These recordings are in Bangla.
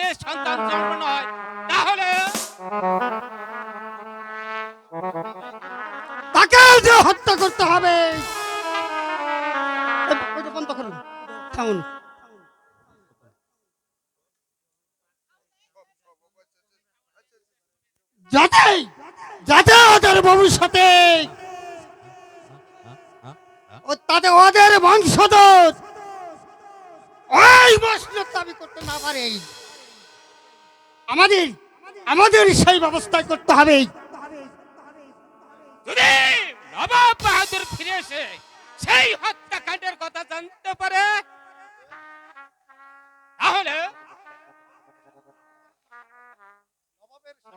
ছেলে সন্তান জন্ম নয়, তাহলে তাকে যে হত্যা করতে হবে। ওইটা বন্ধ করুন, থামুন। যাতে যাতে ওদের ভবিষ্যতে তাদের ওদের বংশধর ওই বৈষ্ণব দাবি করতে না পারে, আমাদের আমাদের সেই ব্যবস্থা করতে হবে। যদি নবাব বাহাদুর ফিরে এসে সেই হত্যাকাণ্ডের কথা জানতে পারে, তাহলে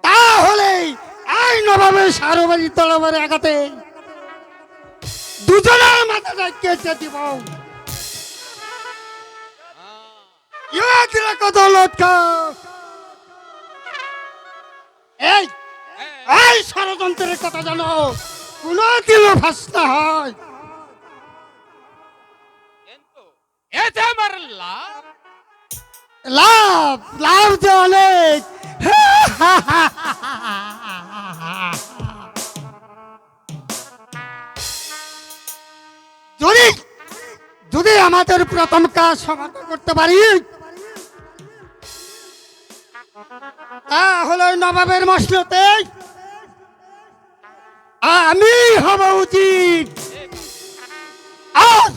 তাহলে এই নবাবের সারবাড়ি তলবারে আঘাতে দুজনের মাথা কেটে দিব। কত লটকা এই এই ষড়যন্ত্রের কথা জানো, কোনদিনও ফাঁস না হয়। কিন্তু এতে আমার লাভ, লাভ লাভ যে অনেক। যদি যদি আমাদের প্রথম কাজ সমাধান করতে পারি, তাহলে নবাবের মসলতে আমি হব উচিত, আর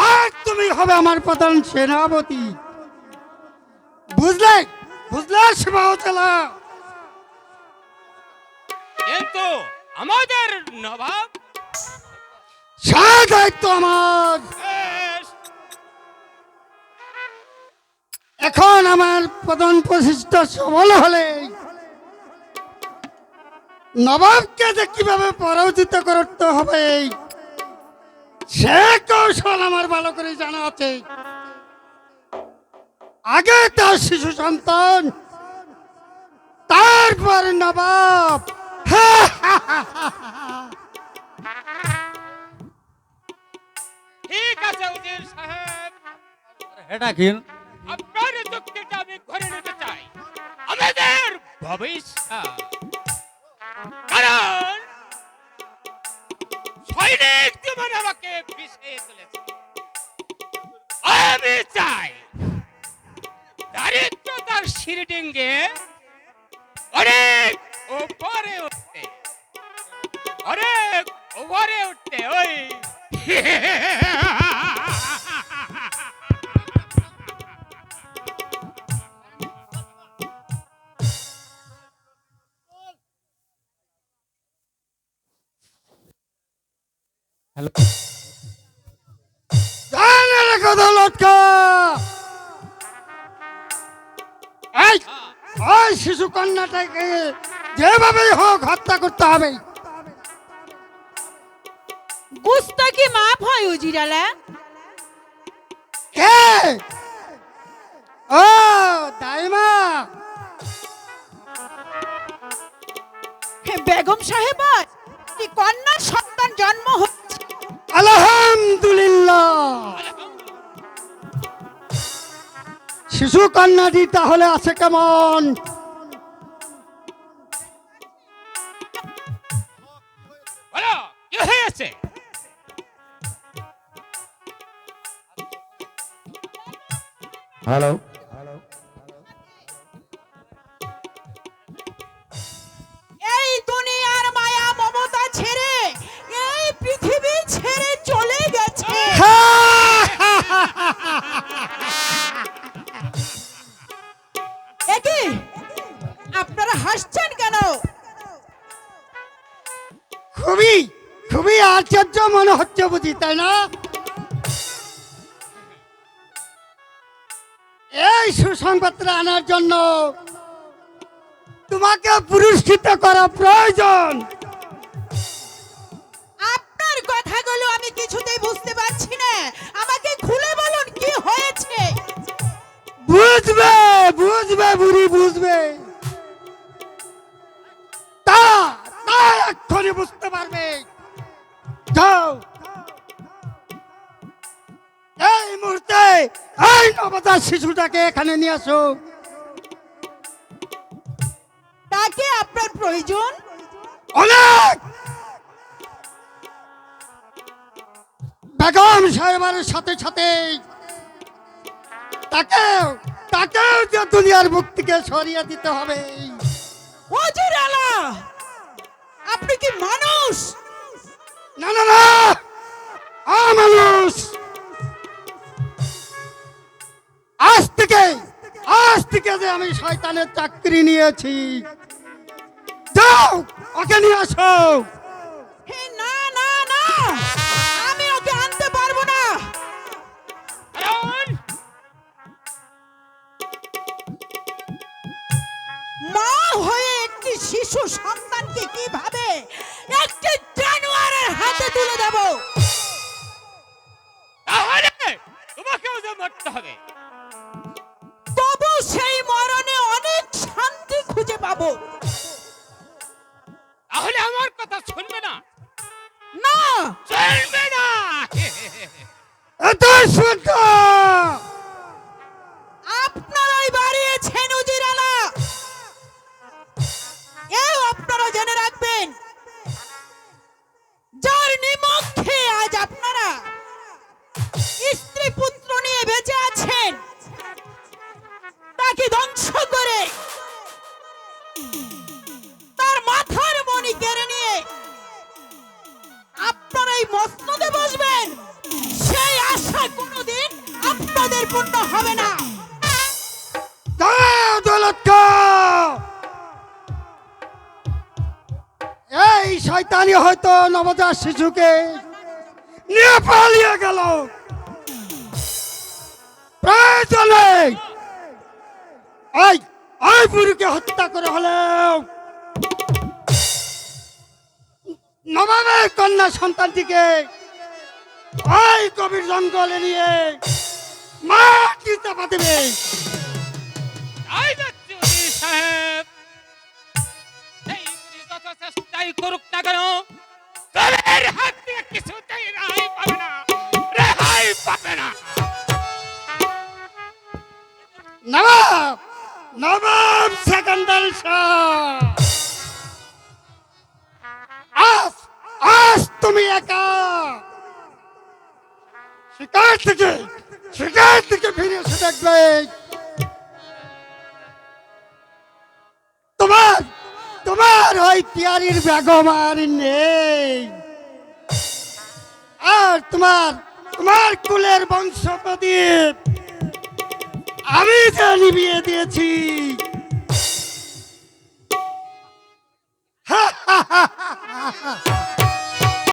আর তুমি হবে আমার প্রধান সেনাপতি। বুঝলে বুঝলে শিবাহতলা? কিন্তু আমাদের নবাব সে দায়িত্ব আমার। বেশ, এখন আমার প্রধান প্রতিষ্ঠা সফল হলে নবাবকে যে কিভাবে পরাজিত করতে হবে সে কৌশল আমার ভালো করে জানা আছে। আগে তার শিশু সন্তান, তারপর নবাব। ঠিক আছে উজির সাহেব, এটা কি? আপনার যুক্তিটা আমি ঘরে নিতে চাই। আমাদের ভবিষ্যৎ, কারণ সৈনিক জীবন আমাকে বিষয়ে তুলেছে। আমি চাই দারিদ্রতার শিরডিঙ্গে অনেক উপরে উঠতে, অনেক উপরে উঠতে। ওই হ্যালো, জানে রেখো দৌলতকা, এই ওই শিশু কন্যাটাকে যেভাবেই হোক হত্যা করতে হবে। গুস্তাকি মাফ হয় উজিরালা। কে? ও দাইমা, বেগম সাহেব, কি কন্যা সন্তান জন্ম হচ্ছে। আলহামদুলিল্লাহ। শিশু কন্যাটি তাহলে আছে কেমন? বলো কি হয়েছে? হ্যালো, এই দুনিয়ার মায়া মমতা ছেড়ে এই পৃথিবী ছেড়ে চলে গেছে। একি আপনারা হাসছেন কেন? খুবই খুবই আশ্চর্য মনে হচ্ছে বুঝি, তাই না? এই সুসংবাদটা আনার জন্য তোমাকে পুরস্কৃত করা প্রয়োজন। আপনার কথাগুলো আমি কিছুতেই বুঝতে পারছি না। আমাকে খুলে বলুন কি হয়েছে। বুঝবে বুঝবে বুড়ি বুঝবে, তা তা এক্ষুনি বুঝতে পারবে। যাও এই মুহূর্তে এই নবজাত শিশুটাকে এখানে নিয়ে আসো। প্রয়োজন? অনেক। বেগম সাহেবের সাথে সাথে তাকেও যে দুনিয়ার মুখ থেকে সরিয়ে দিতে হবে। ওজির আলা, আপনি কি মানুষ? না না না, মানুষ। আজ থেকে যে আমি শয়তানের চাকরি নিয়েছি, যাও ওকে নিয়ে আসো। হে না না না, আমি ওকে আনতে পারবো না। কারণ মা হয়ে একটি শিশু সন্তানকে কিভাবে একটি জানোয়ারের হাতে তুলে দেব? তাহলে তোমাকেও যে মরতে হবে। তবু সেই মরণে অনেক শান্তি খুঁজে পাবো। তাহলে আমার কথা শুনবে না? না, চলবে না। এত সুন্দর। আপনারাই বাড়িয়েছেন উজির আলা। এও আপনারা জেনে রাখবেন, যার নিমুখে আজ আপনারা স্ত্রী পুত্র নিয়ে বেঁচে আছেন, তাকে ধ্বংস করে তার মাথার মণি কেড়ে নিয়ে আপনারা এই মসনদে বসবেন, সেই আশা কোনোদিন আপনাদের পূর্ণ হবে না। দাও দৌলত খাঁ। এই শয়তানি হয়তো নবজাত শিশুকে নিয়ে পালিয়ে গেল। প্রয়োজনে ওই বুড়িকে হত্যা করে হলেও নবাবের কন্যা সন্তানটিকে ওই গভীর জঙ্গলে নিয়ে মাটি চাপা দেবে। তাই যাচ্ছি উজির সাহেব। এই বুড়ি যত চেষ্টাই করুক না কেন, তোদের হাত থেকে কিছুতেই রেহাই পাবে না, রেহাই পাবে না। নবাব সেকেন্ডারি শাহ, আজ তুমি একা শিকার থেকে ফিরে এসে দেখবে তোমার ওই পিয়ারির বেগম আর নেই, আর তোমার কুলের বংশ প্রদীপ আমি যে নিভিয়ে দিয়েছি